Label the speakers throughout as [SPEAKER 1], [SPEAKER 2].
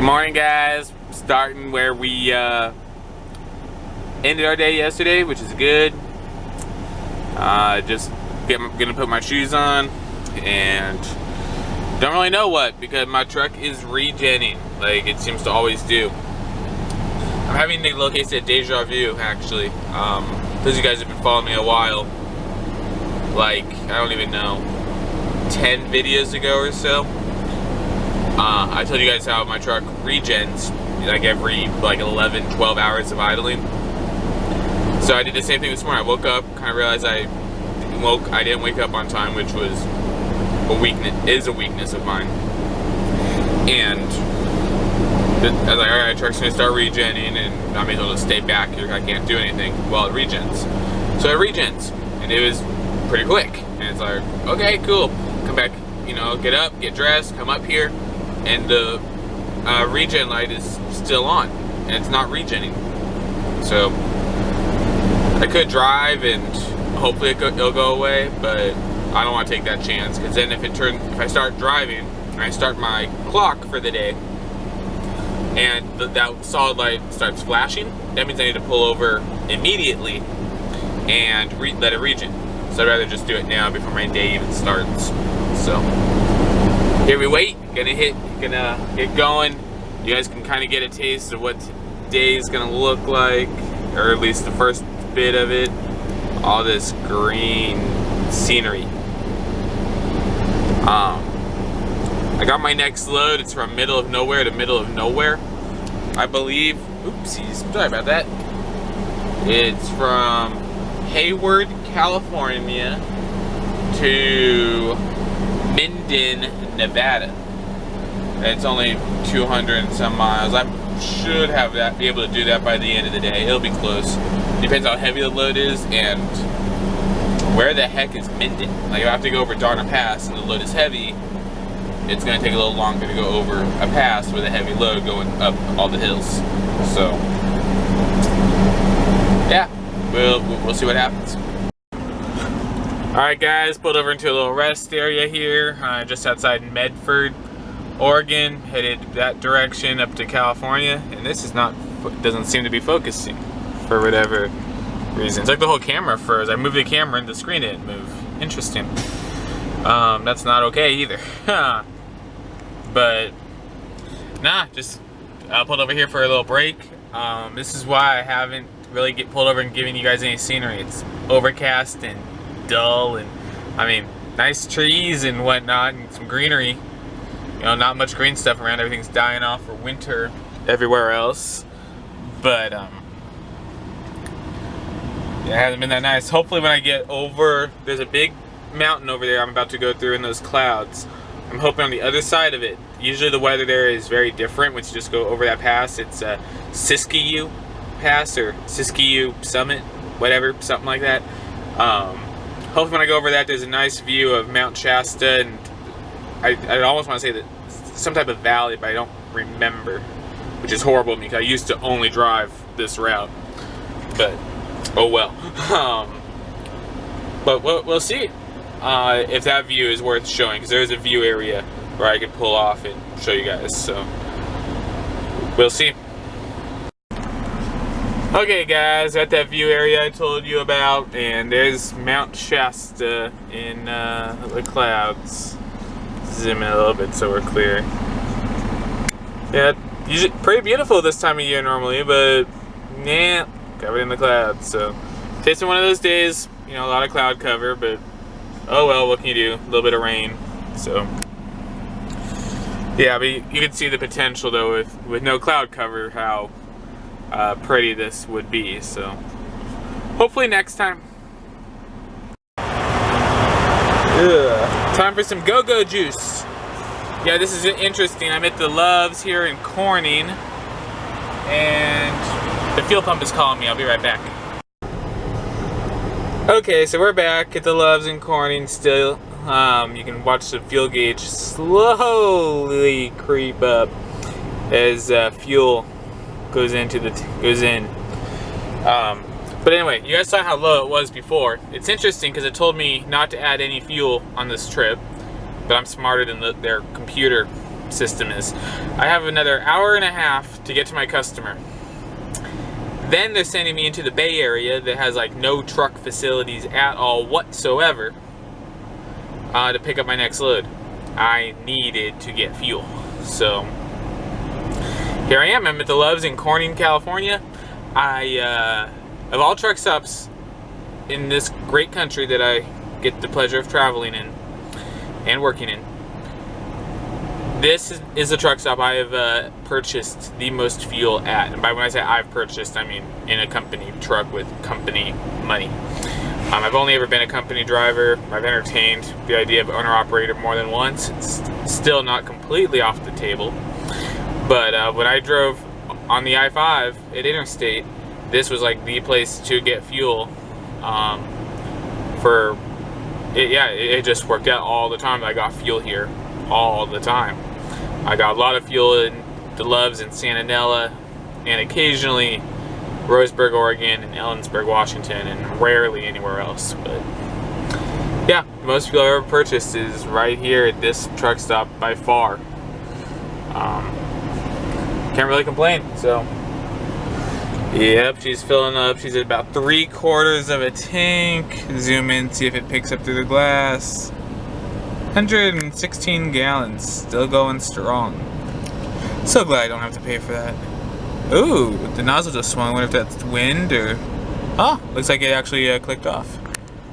[SPEAKER 1] Good morning, guys. Starting where we ended our day yesterday, which is good. Just gonna put my shoes on and don't really know what, because my truck is regenning like it seems to always do. I'm having the little case of deja vu, actually. Those of you guys have been following me a while, like, I don't even know, 10 videos ago or so. I told you guys how my truck regens like every 11-12 hours of idling. So I did the same thing this morning. I woke up, kind of realized I didn't wake up on time, which was a weakness of mine. And I was like, alright, truck's gonna start regenning and I may as well just stay back here. I can't do anything while it regens. So it regens and it was pretty quick. And it's like, okay, cool. Come back, get up, get dressed, come up here, and the regen light is still on and it's not regenning. So I could drive and hopefully it'll go away, but I don't want to take that chance, because then if I start driving and I start my clock for the day and that solid light starts flashing, that means I need to pull over immediately and let it regen. So I'd rather just do it now before my day even starts. So here we wait, gonna get going. You guys can kind of get a taste of what today's gonna look like, or at least the first bit of it. All this green scenery. I got my next load. It's from middle of nowhere to middle of nowhere, I believe. Oopsies, sorry about that. It's from Hayward, California to Minden, Nevada. It's only 200 and some miles. I should be able to do that by the end of the day. It'll be close. Depends how heavy the load is and where the heck is Minden. Like, if I have to go over Donner Pass and the load is heavy, it's going to take a little longer to go over a pass with a heavy load going up all the hills. So yeah, we'll see what happens. Alright guys, pulled over into a little rest area here, just outside Medford, Oregon, headed that direction up to California, and this doesn't seem to be focusing for whatever reason. It's like the whole camera froze. I moved the camera and the screen didn't move. Interesting. That's not okay either. But nah, just pulled over here for a little break. This is why I haven't really pulled over and given you guys any scenery. It's overcast and dull, and I mean, nice trees and whatnot and some greenery. Not much green stuff around. Everything's dying off for winter everywhere else. But it hasn't been that nice. Hopefully when I get over, there's a big mountain over there I'm about to go through in those clouds. I'm hoping on the other side of it. Usually the weather there is very different once you just go over that pass. It's Siskiyou Pass or Siskiyou Summit, whatever, something like that. Hopefully when I go over that, there's a nice view of Mount Shasta, and I almost want to say that some type of valley, but I don't remember, which is horrible because I used to only drive this route. But oh well. But we'll see if that view is worth showing, because there's a view area where I could pull off and show you guys. So we'll see. Okay guys, at that view area I told you about, and there's Mount Shasta in the clouds. Zoom in a little bit so we're clear. Yeah, usually pretty beautiful this time of year normally, but yeah, covered in the clouds. So today's one of those days, a lot of cloud cover, but oh well, what can you do? A little bit of rain. So yeah, but you can see the potential though with no cloud cover, how pretty this would be. So hopefully next time. Ugh. Time for some go-go juice. Yeah, this is interesting. I'm at the Loves here in Corning, and the fuel pump is calling me. I'll be right back. Okay, so we're back at the Loves in Corning still. You can watch the fuel gauge slowly creep up as fuel goes in. But anyway, you guys saw how low it was before. It's interesting because it told me not to add any fuel on this trip, but I'm smarter than their computer system is. I have another hour and a half to get to my customer. Then they're sending me into the Bay Area that has like no truck facilities at all whatsoever to pick up my next load. I needed to get fuel. So here I am. I'm at the Loves in Corning, California. Of all truck stops in this great country that I get the pleasure of traveling in and working in, this is a truck stop I have purchased the most fuel at. And by when I say I've purchased, I mean in a company truck with company money. I've only ever been a company driver. I've entertained the idea of owner-operator more than once. It's still not completely off the table. But when I drove on the I-5 at Interstate, this was like the place to get fuel. It just worked out all the time. I got fuel here all the time. I got a lot of fuel in the Loves in Santa Nella, and occasionally Roseburg, Oregon, and Ellensburg, Washington, and rarely anywhere else. But yeah, the most fuel I've ever purchased is right here at this truck stop by far. Can't really complain. So yep, she's filling up. She's at about 3/4 of a tank. Zoom in, see if it picks up through the glass. 116 gallons, still going strong. So glad I don't have to pay for that. Ooh, the nozzle just swung. I wonder if that's wind or... Oh, looks like it actually clicked off.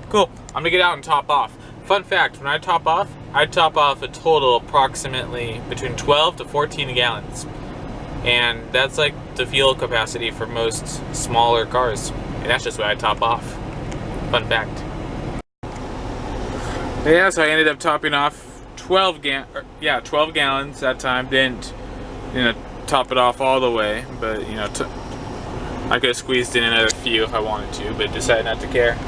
[SPEAKER 1] Cool. I'm gonna get out and top off. Fun fact, when I top off a total approximately between 12 to 14 gallons. And that's like the fuel capacity for most smaller cars. And that's just what I top off. Fun fact. Yeah, so I ended up topping off 12 gallons that time. Didn't, top it off all the way, but I could have squeezed in another few if I wanted to, but decided not to care.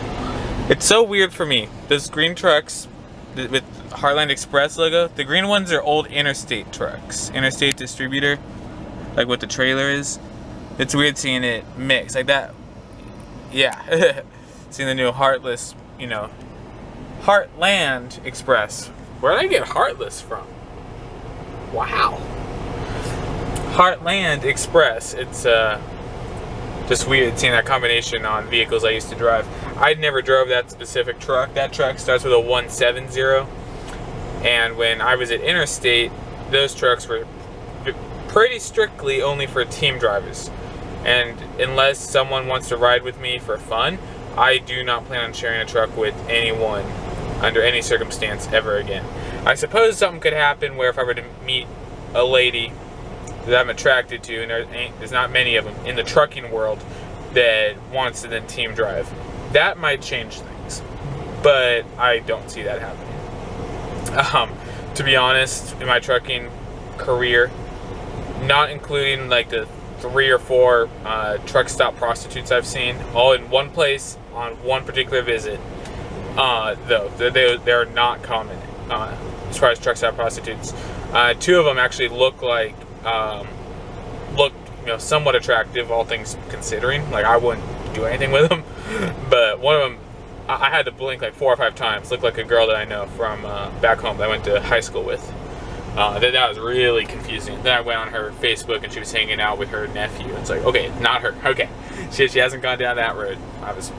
[SPEAKER 1] It's so weird for me. Those green trucks with Heartland Express logo, the green ones are old Interstate trucks. Interstate distributor, like what the trailer is. It's weird seeing it mix like that. Yeah, seeing the new Heartless, Heartland Express. Where did I get Heartless from? Wow. Heartland Express. It's just weird seeing that combination on vehicles I used to drive. I never drove that specific truck. That truck starts with a 170. And when I was at Interstate, those trucks were pretty strictly only for team drivers. And unless someone wants to ride with me for fun, I do not plan on sharing a truck with anyone under any circumstance ever again. I suppose something could happen where if I were to meet a lady that I'm attracted to, and there's not many of them in the trucking world that wants to then team drive, that might change things. But I don't see that happening. To be honest, in my trucking career, not including like the 3 or 4 truck stop prostitutes I've seen, all in one place on one particular visit, though they're not common as far as truck stop prostitutes. 2 of them actually looked somewhat attractive, all things considering. Like, I wouldn't do anything with them, but one of them I had to blink like 4 or 5 times. Looked like a girl that I know from back home that I went to high school with. That was really confusing. Then I went on her Facebook and she was hanging out with her nephew. It's like, okay, not her. Okay, she hasn't gone down that road. I was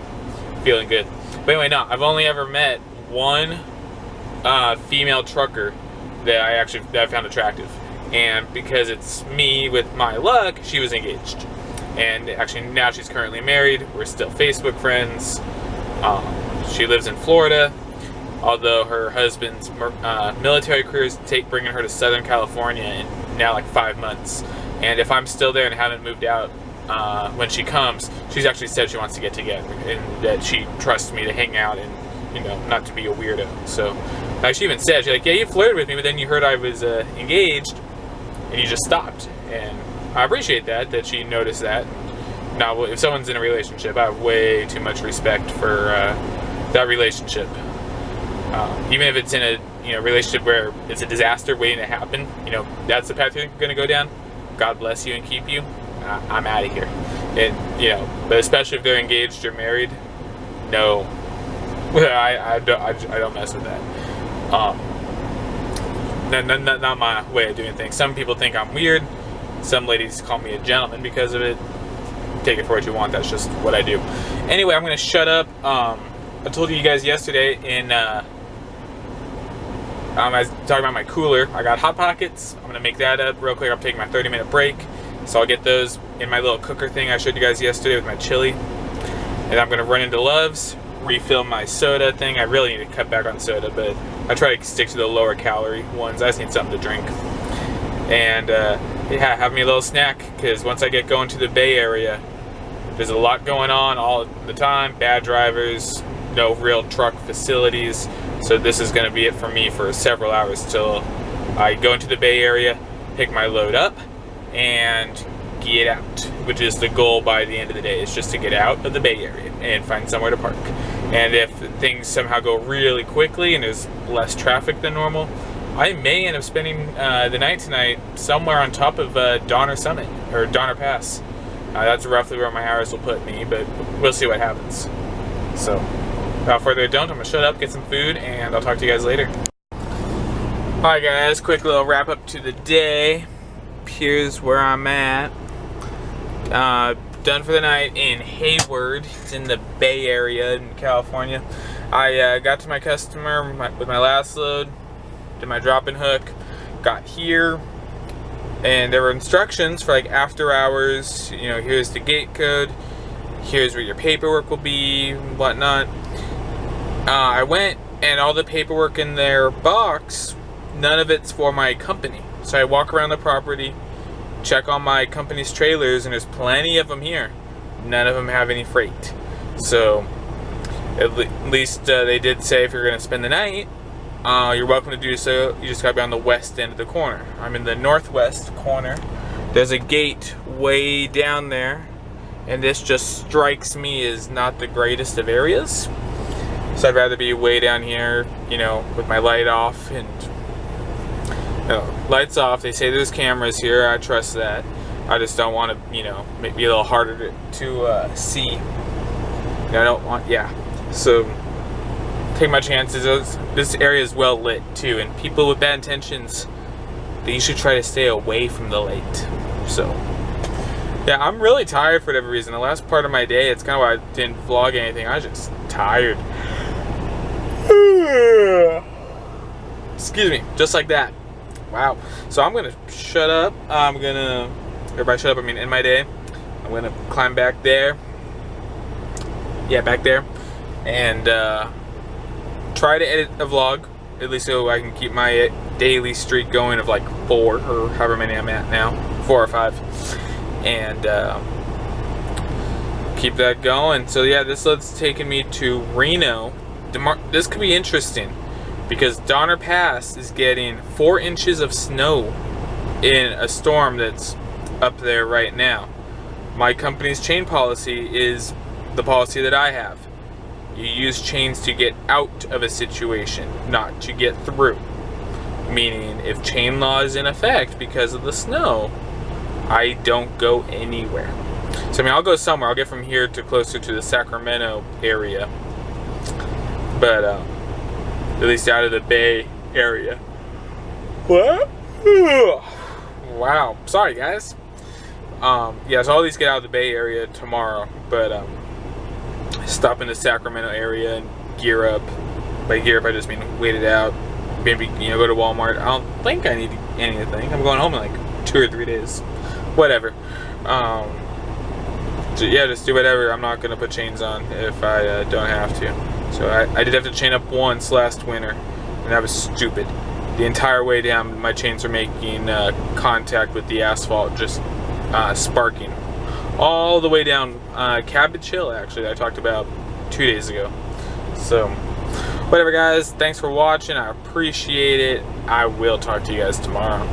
[SPEAKER 1] feeling good. But anyway, no, I've only ever met one female trucker that I found attractive. And because it's me with my luck, she was engaged. And actually now she's currently married. We're still Facebook friends. She lives in Florida, although her husband's military career is bringing her to Southern California in now like 5 months. And if I'm still there and haven't moved out when she comes, she's actually said she wants to get together and that she trusts me to hang out and, not to be a weirdo. So she even said, she's like, yeah, you flirted with me, but then you heard I was engaged and you just stopped. And I appreciate that she noticed that. Now, if someone's in a relationship, I have way too much respect for that relationship. Even if it's in a relationship where it's a disaster waiting to happen, that's the path you're going to go down. God bless you and keep you. I'm out of here. And but especially if they're engaged or married, no, I don't mess with that. not my way of doing things. Some people think I'm weird. Some ladies call me a gentleman because of it. Take it for what you want. That's just what I do. Anyway, I'm gonna shut up. I told you guys yesterday I was talking about my cooler. I got Hot Pockets. I'm gonna make that up real quick. I'm taking my 30-minute break, so I'll get those in my little cooker thing I showed you guys yesterday with my chili. And I'm gonna run into Love's, refill my soda thing. I really need to cut back on soda, but I try to stick to the lower calorie ones. I just need something to drink. And yeah, have me a little snack, because once I get going to the Bay Area, there's a lot going on all the time. Bad drivers, no real truck facilities. So this is going to be it for me for several hours till I go into the Bay Area, pick my load up, and get out, which is the goal by the end of the day, is just to get out of the Bay Area and find somewhere to park. And if things somehow go really quickly and there's less traffic than normal, I may end up spending the night tonight somewhere on top of Donner Summit, or Donner Pass. That's roughly where my hours will put me, but we'll see what happens. So, without further ado, I'm going to shut up, get some food, and I'll talk to you guys later. Alright guys, quick little wrap up to the day. Here's where I'm at. Done for the night in Hayward. It's in the Bay Area in California. I got to my customer with my last load, did my drop and hook, got here, and there were instructions for like after hours. You know, here's the gate code, here's where your paperwork will be, whatnot. I went, and all the paperwork in their box, none of it's for my company. So I walk around the property, check on my company's trailers, and there's plenty of them here. None of them have any freight. So at least they did say if you're going to spend the night, you're welcome to do so. You just got to be on the west end of the corner. I'm in the northwest corner. There's a gate way down there, and this just strikes me as not the greatest of areas. So I'd rather be way down here, you know, with my light off. And lights off. They say there's cameras here. I trust that. I just don't want to, you know, make me a little harder to see. I don't want, yeah. So take my chances. This area is well lit too, and people with bad intentions, they should try to stay away from the light. So yeah, I'm really tired for whatever reason. The last part of my day, it's kind of why I didn't vlog anything. I was just tired. Excuse me, just like that. Wow. So I'm gonna shut up. Everybody shut up, I mean in my day. I'm gonna climb back there. Yeah, back there. And try to edit a vlog, at least so I can keep my daily streak going of like 4 or however many I'm at now. 4 or 5. And keep that going. So yeah, this load's taking me to Reno. This could be interesting, because Donner Pass is getting 4 inches of snow in a storm that's up there right now. My company's chain policy is the policy that I have. You use chains to get out of a situation, not to get through. Meaning, if chain law is in effect because of the snow, I don't go anywhere. So I mean, I'll go somewhere. I'll get from here to closer to the Sacramento area, but at least out of the Bay Area. What? Wow. Sorry, guys. Yeah, so I'll at least get out of the Bay Area tomorrow, but stop in the Sacramento area and gear up. By gear up, I just mean wait it out. Maybe, you know, go to Walmart. I don't think I need anything. I'm going home in like 2 or 3 days. Whatever. So yeah, just do whatever. I'm not gonna put chains on if I don't have to. So I did have to chain up once last winter, and that was stupid. The entire way down, my chains are making contact with the asphalt, just sparking. All the way down Cabbage Hill, actually, that I talked about 2 days ago. So, whatever guys, thanks for watching. I appreciate it. I will talk to you guys tomorrow.